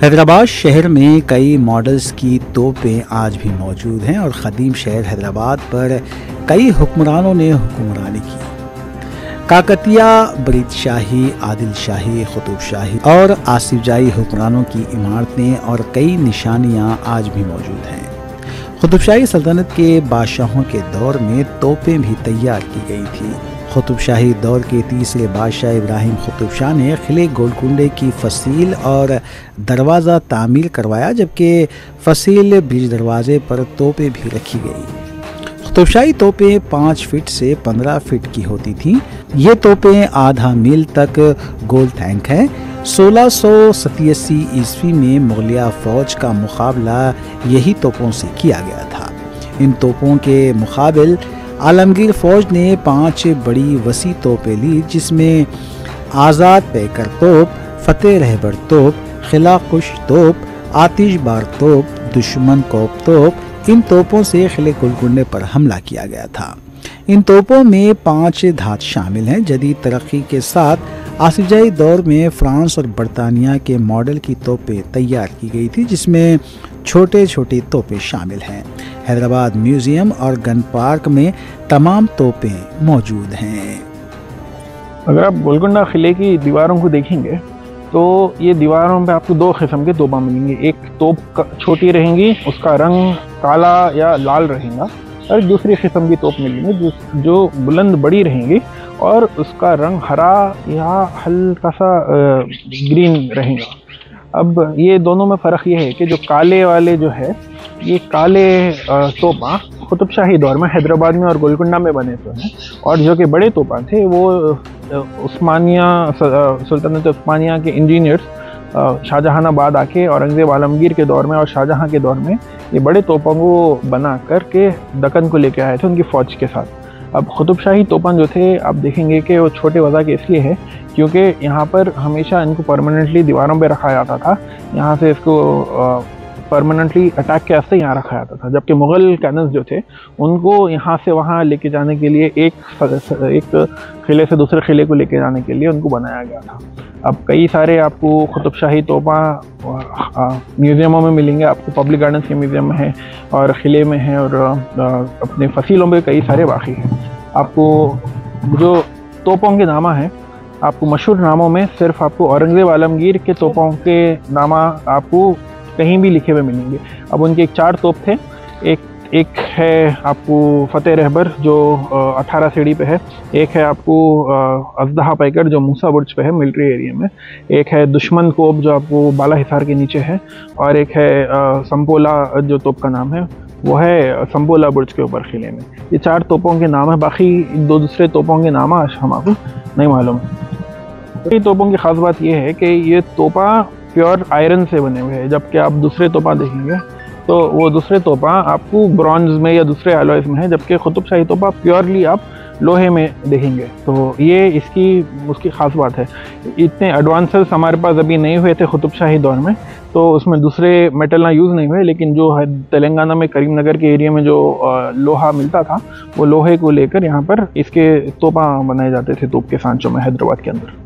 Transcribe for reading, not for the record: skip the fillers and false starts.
हैदराबाद शहर में कई मॉडल्स की तोपें आज भी मौजूद हैं और ख़दीम शहर हैदराबाद पर कई हुक्मरानों ने हुक्मरानी की। काकतिया, बरीद शाही, आदिल शाही, कुतुब शाही और आसिफ जाही हुक्मरानों की इमारतें और कई निशानियां आज भी मौजूद हैं। कुतुब शाही सल्तनत के बादशाहों के दौर में तोपें भी तैयार की गई थी। कुतुब शाही दौर के तीसरे बादशाह इब्राहिम कुतुब शाह ने किले गोलकुंडे की फसील और दरवाज़ा तामीर करवाया, जबकि फसील ब्रिज दरवाजे पर तोपें भी रखी गई। कुतुब शाही तोपें 5 फीट से 15 फीट की होती थीं। ये तोपें आधा मील तक गोल टैंक हैं। 1687 ईस्वी में मुगलिया फौज का मुकाबला यही तोपों से किया गया था। इन तोपों के मुकाबिल आलमगीर फ़ौज ने 5 बड़ी वसी तोपें ली, जिसमें आज़ाद पैकर तोप, फ़तेह रहबर तोप, खिला कुश तोप, आतिशबार तोप, दुश्मन कोप तोप। इन तोपों से किले गोलकुंडे पर हमला किया गया था। इन तोपों में 5 धात शामिल हैं। जदीद तरक्की के साथ आसिफ जाही दौर में फ्रांस और बरतानिया के मॉडल की तोपें तैयार की गई थी, जिसमें छोटे छोटे तोपें शामिल हैं। हैदराबाद म्यूजियम और गन पार्क में तमाम तोपें मौजूद हैं। अगर आप गोलकुंडा किले की दीवारों को देखेंगे तो ये दीवारों पे आपको 2 किस्म के तोपा मिलेंगी। एक तोप छोटी रहेंगी, उसका रंग काला या लाल रहेगा, और दूसरी किस्म की तोप मिलेंगी जो बुलंद बड़ी रहेंगी और उसका रंग हरा या हल्का सा ग्रीन रहेगा। अब ये दोनों में फ़र्क ये है कि जो काले वाले जो है, ये काले तोपा कुतुब शाही दौर में हैदराबाद में और गोलकुंडा में बने तो हैं, और जो कि बड़े तोपा थे वो उस्मानिया सुल्तानत उस्मानिया के इंजीनियर्स शाहजहानाबाद आके औरंगज़ेब आलमगीर के दौर में और शाहजहां के दौर में ये बड़े तोपों को बना करके दक्कन को लेके आए थे उनकी फ़ौज के साथ। अब कुतुब शाही तोपां जो थे आप देखेंगे कि वो छोटे वज़ा के इसलिए है क्योंकि यहाँ पर हमेशा इनको परमानेंटली दीवारों पे रखा जाता था। यहाँ से इसको परमानेंटली अटैक के वास्ते यहाँ रखा जाता था, जबकि मुग़ल कैनन्स जो थे उनको यहाँ से वहाँ लेके जाने के लिए एक किले से दूसरे किले को लेके जाने के लिए उनको बनाया गया था। अब कई सारे आपको कुतुब शाही तोपा म्यूज़ियमों में मिलेंगे। आपको पब्लिक गार्डन्स के म्यूज़ियम में है और किले में है, और अपने फसीलों में कई सारे बाकी हैं। आपको जो तोपों के नामा हैं, आपको मशहूर नामों में सिर्फ आपको औरंगज़ेब आलमगीर के तोपों के नामा आपको कहीं भी लिखे हुए मिलेंगे। अब उनके 4 तोप थे। एक है आपको फ़तेह रहबर जो 18 सीढ़ी पे है, एक है आपको अज़दहा पैकर जो मूसा बुर्ज पे है मिलिट्री एरिया में, एक है दुश्मन कोप जो आपको बाला हिसार के नीचे है, और एक है संपोला जो तोप का नाम है वो है संपोला बुर्ज के ऊपर किले में। ये 4 तोपों के नाम है। बाकी 2 दूसरे तोपों के नाम हमको नहीं मालूम। ये तोपों की ख़ास बात यह है कि ये तोपा प्योर आयरन से बने हुए हैं, जबकि आप दूसरे तोपा देखेंगे तो वो दूसरे तोपा आपको ब्रॉन्ज में या दूसरे अलॉयज़ में है, जबकि कुतुब शाही तोपा प्योरली आप लोहे में देखेंगे। तो ये उसकी ख़ास बात है। इतने एडवांसेस हमारे पास अभी नहीं हुए थे कुतुब शाही दौर में, तो उसमें दूसरे मेटल ना यूज़ नहीं हुए, लेकिन जो है तेलंगाना में करीमनगर के एरिया में जो लोहा मिलता था वो लोहे को लेकर यहाँ पर इसके तोपा बनाए जाते थे तोप के सांचों में हैदराबाद के अंदर।